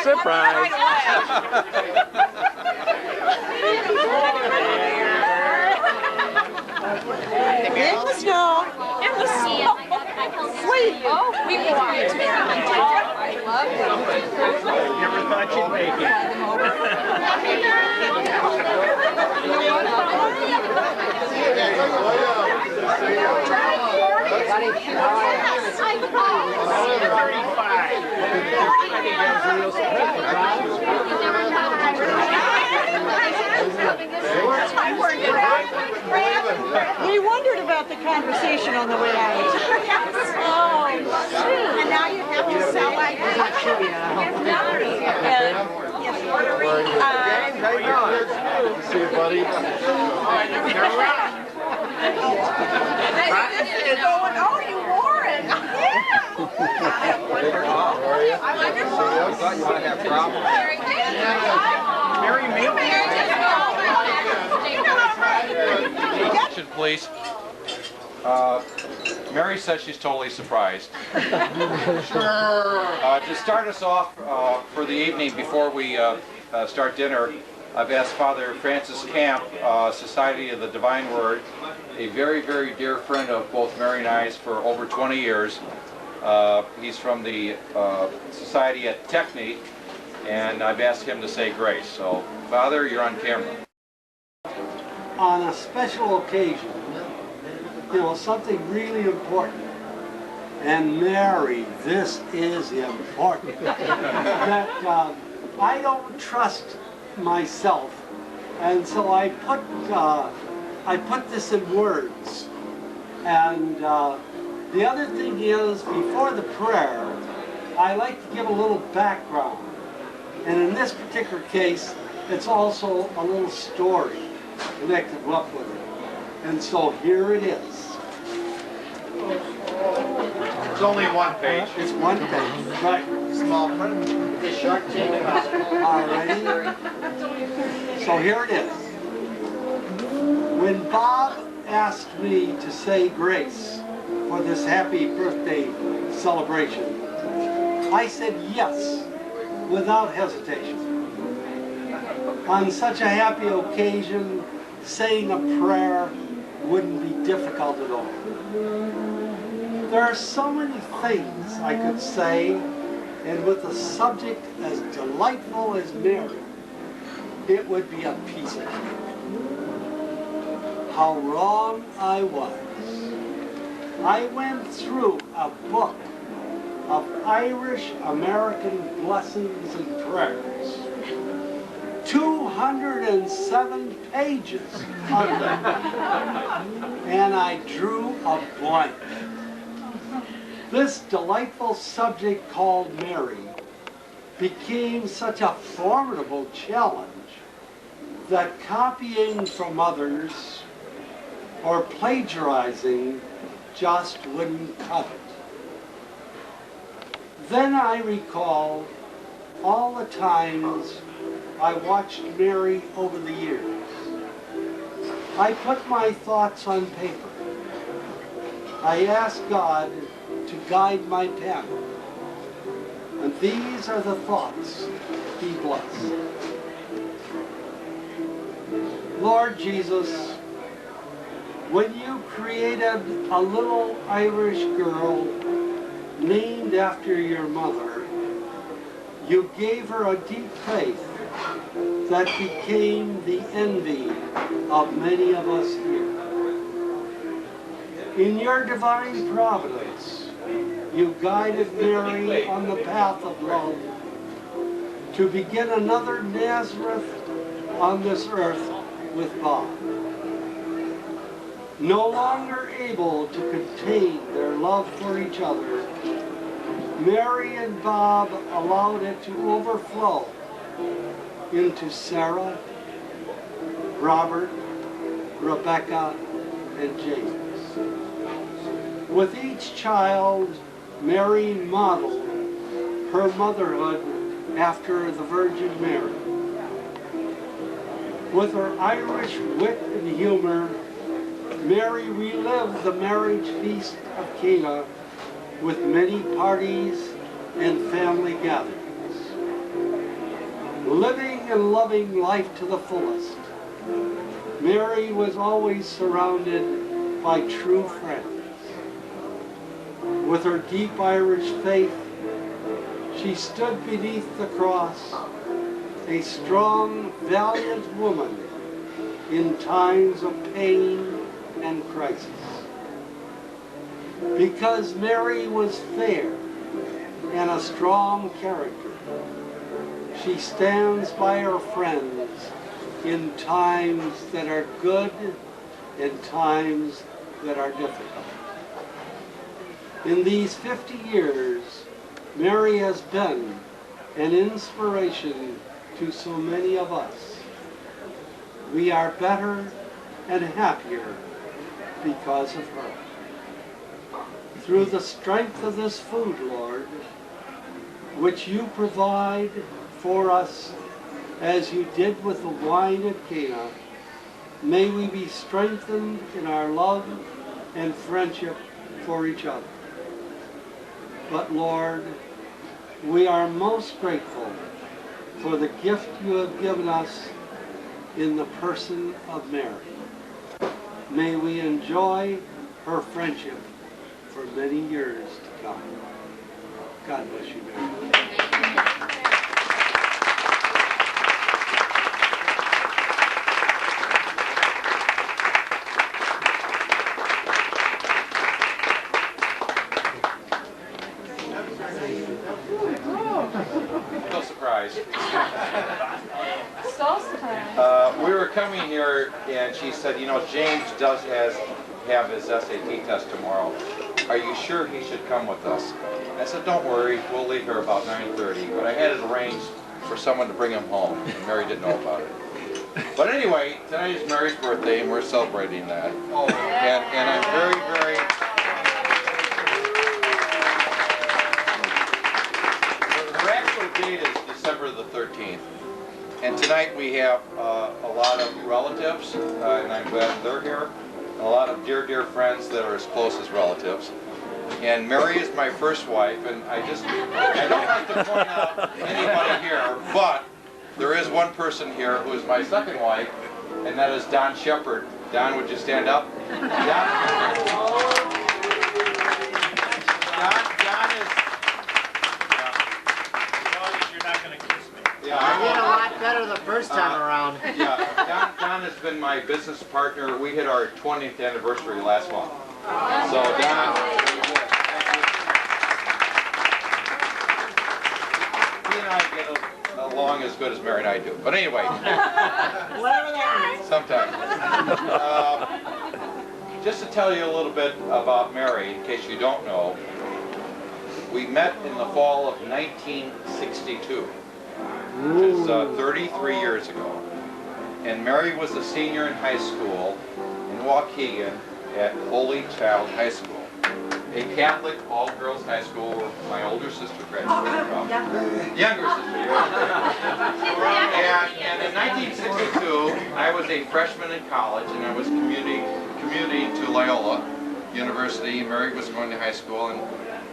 Surprise! In the snow. In the snow. Sweet. Oh, we want it. I love it. Never thought you'd make it. We wondered about the conversation on the way out. Oh, shoot. And now you have to sell like that. See you, buddy. Oh, you wore it. I thought you might have problems. Marry me. Please. Mary says she's totally surprised. To start us off for the evening, before we start dinner, I've asked Father Francis Camp, Society of the Divine Word, a very, very dear friend of both Mary and I's for over 20 years. He's from the Society at Technique, and I've asked him to say grace. So, Father, you're on camera. On a special occasion, something really important. And Mary, this is important. That I don't trust myself, and so I put this in words. And the other thing is, before the prayer, I like to give a little background. And in this particular case, it's also a little story connected up with it. And so here it is. It's only one page. It's one page, right? Small print. The short tape. All righty. So here it is. When Bob asked me to say grace for this happy birthday celebration, I said yes, without hesitation. On such a happy occasion, saying a prayer wouldn't be difficult at all. There are so many things I could say, and with a subject as delightful as Mary, it would be a piece of cake. How wrong I was. I went through a book of Irish American blessings and prayers. 207 pages of them. And I drew a blank. This delightful subject called Mary became such a formidable challenge that copying from others or plagiarizing just wouldn't cut it. Then I recall all the times I watched Mary over the years. I put my thoughts on paper. I asked God to guide my pen. And these are the thoughts He blessed. Lord Jesus, when you created a little Irish girl named after your mother, you gave her a deep faith that became the envy of many of us here. In your divine providence, you guided Mary on the path of love to begin another Nazareth on this earth with Bob. No longer able to contain their love for each other, Mary and Bob allowed it to overflow into Sarah, Robert, Rebecca, and James. With each child, Mary modeled her motherhood after the Virgin Mary. With her Irish wit and humor, Mary relived the marriage feast of Cana with many parties and family gatherings. Living and loving life to the fullest, Mary was always surrounded by true friends. With her deep Irish faith, she stood beneath the cross, a strong, valiant woman in times of pain and crisis. Because Mary was fair and a strong character, she stands by her friends in times that are good and times that are difficult. In these 50 years, Mary has been an inspiration to so many of us. We are better and happier because of her. Through the strength of this food, Lord, which you provide for us as you did with the wine at Cana, may we be strengthened in our love and friendship for each other. But Lord, we are most grateful for the gift you have given us in the person of Mary. May we enjoy her friendship for many years to come. God bless you, Mary. No surprise. So surprised. We were coming here and she said, you know, James does have his SAT test tomorrow. Are you sure he should come with us? I said, don't worry, we'll leave here about 9:30. But I had it arranged for someone to bring him home, and Mary didn't know about it. But anyway, tonight is Mary's birthday, and we're celebrating that. Oh, and I'm very, very... Her actual date is December the 13th. And tonight we have a lot of relatives, and I'm glad they're here, and a lot of dear, dear friends that are as close as relatives. And Mary is my first wife, and I don't like to point out anybody here, but there is one person here who is my second wife, and that is Don Shepard. Don, would you stand up? Don is... You're not going to kiss me. Yeah, I did a lot better the first time around. Yeah, Don has been my business partner. We hit our 20th anniversary last month. So Don... He and I get along as good as Mary and I do. But anyway, Whatever that means. sometimes. Just to tell you a little bit about Mary, in case you don't know, we met in the fall of 1962, which is 33 years ago. And Mary was a senior in high school in Waukegan at Holy Child High School, a Catholic all-girls high school where my older sister graduated from. Younger sister. And in 1962, I was a freshman in college, and I was commuting to Loyola University. Mary was going to high school, and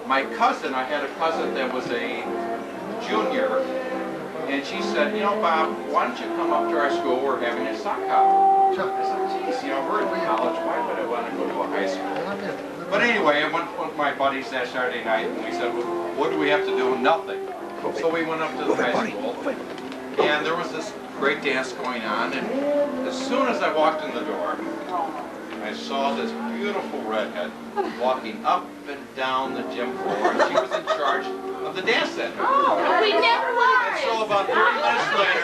my cousin, I had a cousin that was a junior, and she said, you know, Bob, why don't you come up to our school? We're having a sock hop. I said, geez, you know, we're in college. Why would I want to go to a high school? But anyway, I went with my buddies that Saturday night, and we said, well, what do we have to do? Nothing. So we went up to the high school, and there was this great dance going on, and as soon as I walked in the door, I saw this beautiful redhead walking up and down the gym floor, and she was in charge of the dance center. Oh, we never And learned. so about 30 minutes later,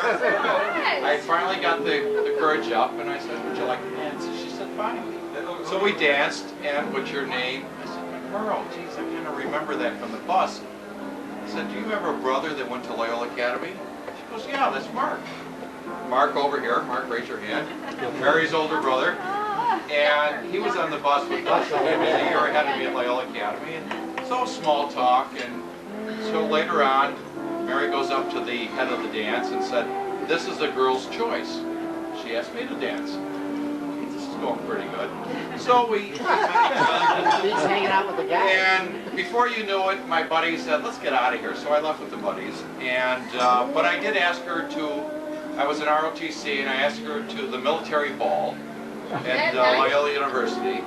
I finally got the courage up, and I said, would you like to dance? And she said, fine. So we danced, and what's your name? I said, McMurrow. Geez, I kind of remember that from the bus. I said, do you have a brother that went to Loyola Academy? She goes, yeah, that's Mark. Mark over here. Mark, raise your hand. Mary's older brother. And he was on the bus with us. He was a year ahead of me at Loyola Academy. And so small talk. And so later on, Mary goes up to the head of the dance and said, this is a girl's choice. She asked me to dance. This is going pretty good. So we He's hanging out with the guys. and before you knew it, my buddy said, let's get out of here. So I left with the buddies. And but I did ask her to, I was in ROTC, and I asked her to the military ball at Loyola University.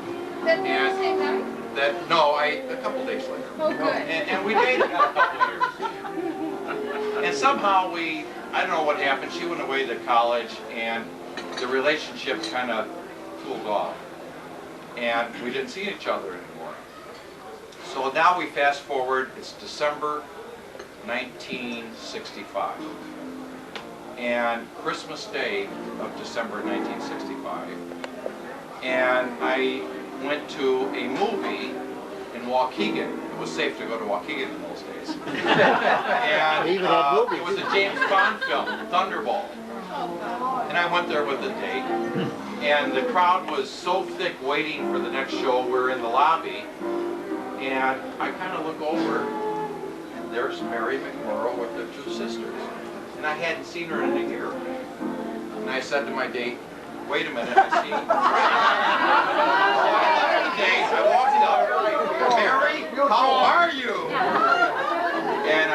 That Thursday night? A couple days later. Oh, good. And we dated for a couple of years. And somehow I don't know what happened, she went away to college, and the relationship kind of cooled off. And we didn't see each other anymore. So now we fast forward, it's December 1965. And Christmas Day of December 1965. And I went to a movie in Waukegan. It was safe to go to Waukegan in those days. And They even had movies. it was a James Bond film, Thunderball. And I went there with a date. And the crowd was so thick waiting for the next show. We're in the lobby. And I kind of look over, and there's Mary McMurrow with her two sisters. And I hadn't seen her in a year. And I said to my date, wait a minute, I see. I walked up, Mary, how are you? And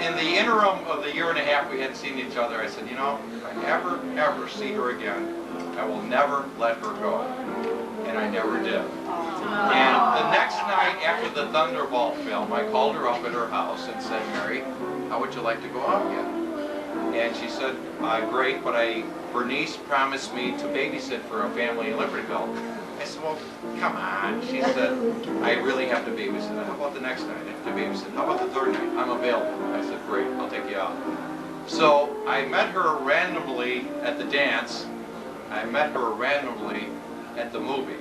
in the interim of the year and a half we hadn't seen each other, I said, you know, if I ever see her again, I will never let her go. And I never did. And the next night after the Thunderball film, I called her up at her house and said, Mary, how would you like to go out again? And she said, great, but Bernice promised me to babysit for a family in Libertyville. I said, well, come on. She said, I really have to babysit. How about the next night? I have to babysit. How about the third night? I'm available. I said, great, I'll take you out. So I met her randomly at the dance. I met her randomly at the movie.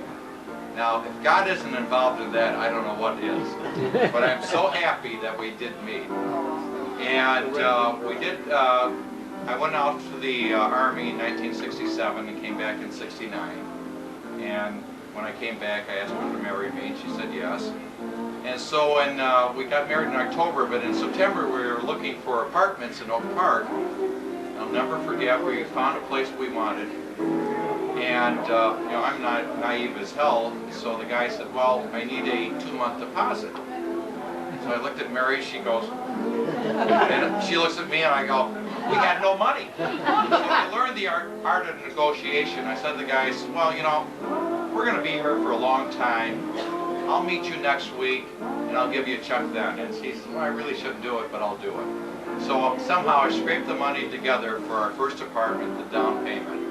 Now, if God isn't involved in that, I don't know what is. But I'm so happy that we did meet. And I went out to the Army in 1967 and came back in '69. And when I came back, I asked her to marry me, and she said yes. And so we got married in October, but in September we were looking for apartments in Oak Park. I'll never forget, we found a place we wanted. And you know, I'm not naive as hell, so the guy said, well, I need a 2-month deposit. So I looked at Mary, she goes, and she looks at me and I go, we got no money. So I learned the art of negotiation. I said to the guys, well, you know, we're going to be here for a long time. I'll meet you next week and I'll give you a check then. And she said, well, I really shouldn't do it, but I'll do it. So somehow I scraped the money together for our first apartment, the down payment.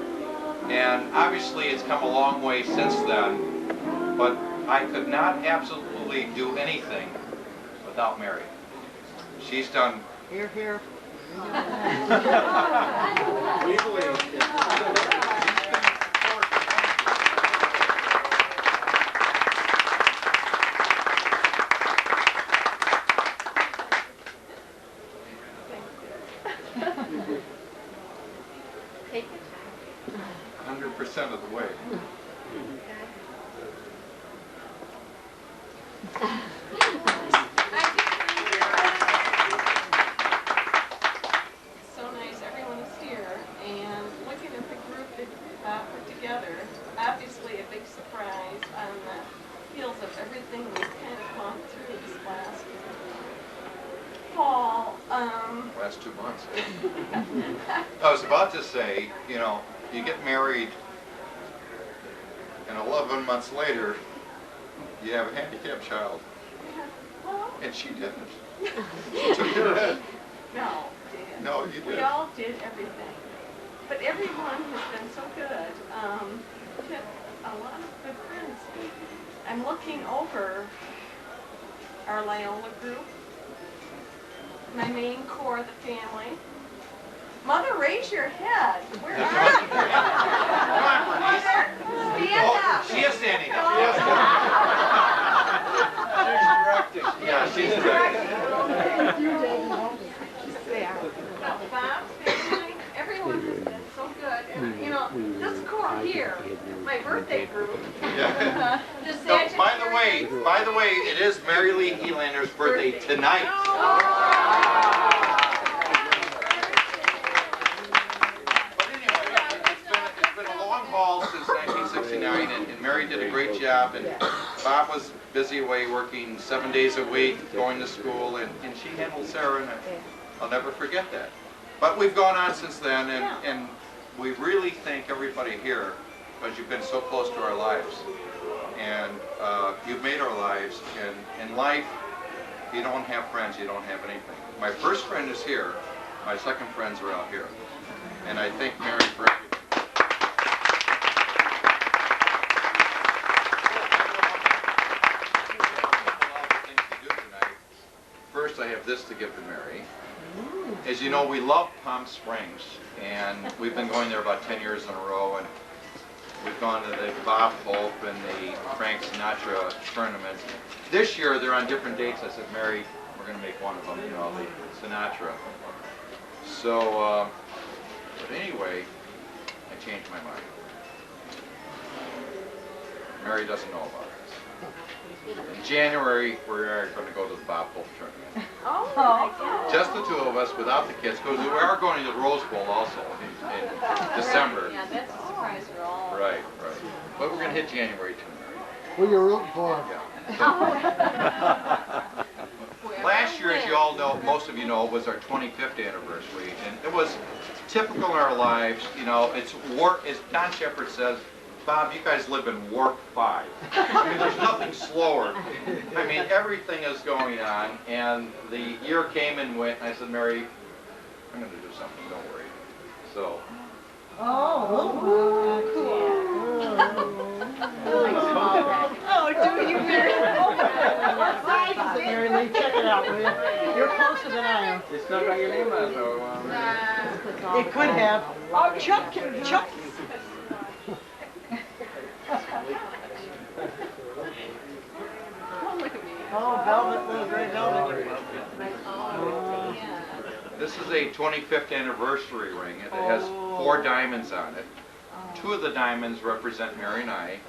And obviously it's come a long way since then, but I could not absolutely do anything without Mary. She's done. Here, here. We believe. Take 100% of the way. So nice, everyone is here, and looking at the group that put together, obviously a big surprise on the heels of everything we've kind of gone through this last fall. Last 2 months. I was about to say, you know, you get married and 11 months later, you have a handicapped child. Well, And she didn't. She took care of it. no, Dan. No, you We did. all did everything. But everyone has been so good. We've had a lot of good friends. I'm looking over our Loyola group, my main core of the family. Mother, raise your head. Where are you? Come on, Bernice. Stand here, my birthday group. Yeah. The So, by the way, it is Mary Lee Helander's birthday tonight. But anyway, it's been a long haul since 1969, and Mary did a great job, and Bob was busy away working 7 days a week, going to school, and she handled Sarah, and I'll never forget that. But we've gone on since then, and we really thank everybody here, because you've been so close to our lives. And you've made our lives, and in life, if you don't have friends, you don't have anything. My first friend is here, my second friends are out here. And I thank Mary for everything. First, I have this to give to Mary. As you know, we love Palm Springs, and we've been going there about 10 years in a row, and we've gone to the Bob Hope and the Frank Sinatra tournament. This year, they're on different dates. I said, Mary, we're going to make one of them, you know, the Sinatra. So, but anyway, I changed my mind. Mary doesn't know about this. In January, we're going to go to the Bob Hope tournament. Oh my God. Just the two of us, without the kids, because we are going to the Rose Bowl also in December. Yeah, that's a surprise for all. Right, right. But we're going to hit January too, Mary. Who you rooting for? Last year, as you all know, most of you know, was our 25th anniversary, and it was typical in our lives. You know, it's warp, as Don Shepard says, Bob, you guys live in warp 5. I mean, there's nothing slower. I mean, everything is going on, and the year came and went, and I said, Mary, I'm going to do something, don't worry. So. Oh, do you, Mary? Mary Lee, check it out, will you? You're closer than I am. It's not got your name on it, though. It could have. Oh, Chuck. Oh, velvet, little gray velvet. This is a 25th anniversary ring. It has 4 diamonds on it. 2 of the diamonds represent Mary and I.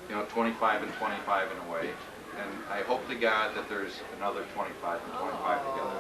You know, 25 and 25 in a way. And I hope to God that there's another 25 and 25 together.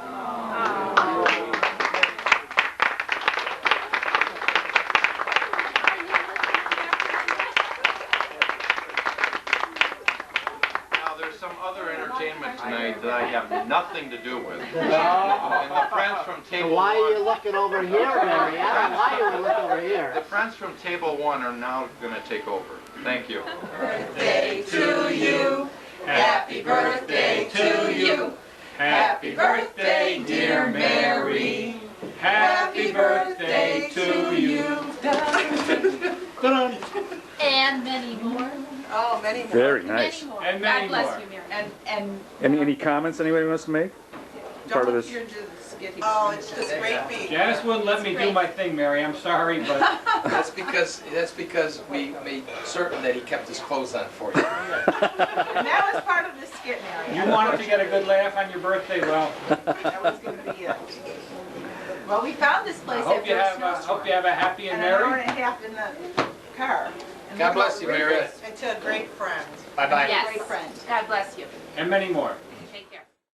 Now, there's some other entertainment tonight that I have nothing to do with. And the friends from Table Why are you 1... looking over here, Mary? I don't know why you would look over here. The friends from Table 1 are now going to take over. Thank you. Birthday to you. Happy birthday to you. Happy birthday, dear Mary. Happy birthday to you. And many more. Oh, many more. Very nice. Many more. And many God bless more. you, Mary. And Any comments anybody wants to make? Part of this. oh, it's just great beat. Janice wouldn't let me do my thing, Mary. I'm sorry, but That's because we made certain that he kept his clothes on for you. And that was part of the skit, Mary. you wanted to get a good laugh on your birthday. Well, That was going to be it. Well, we found this I place hope after you a have snowstorm. a happy and And an hour merry. and a half in the car. And God we bless got you, Mary. And to a great friend. Bye-bye. Yes. Great friend. God bless you. And many more.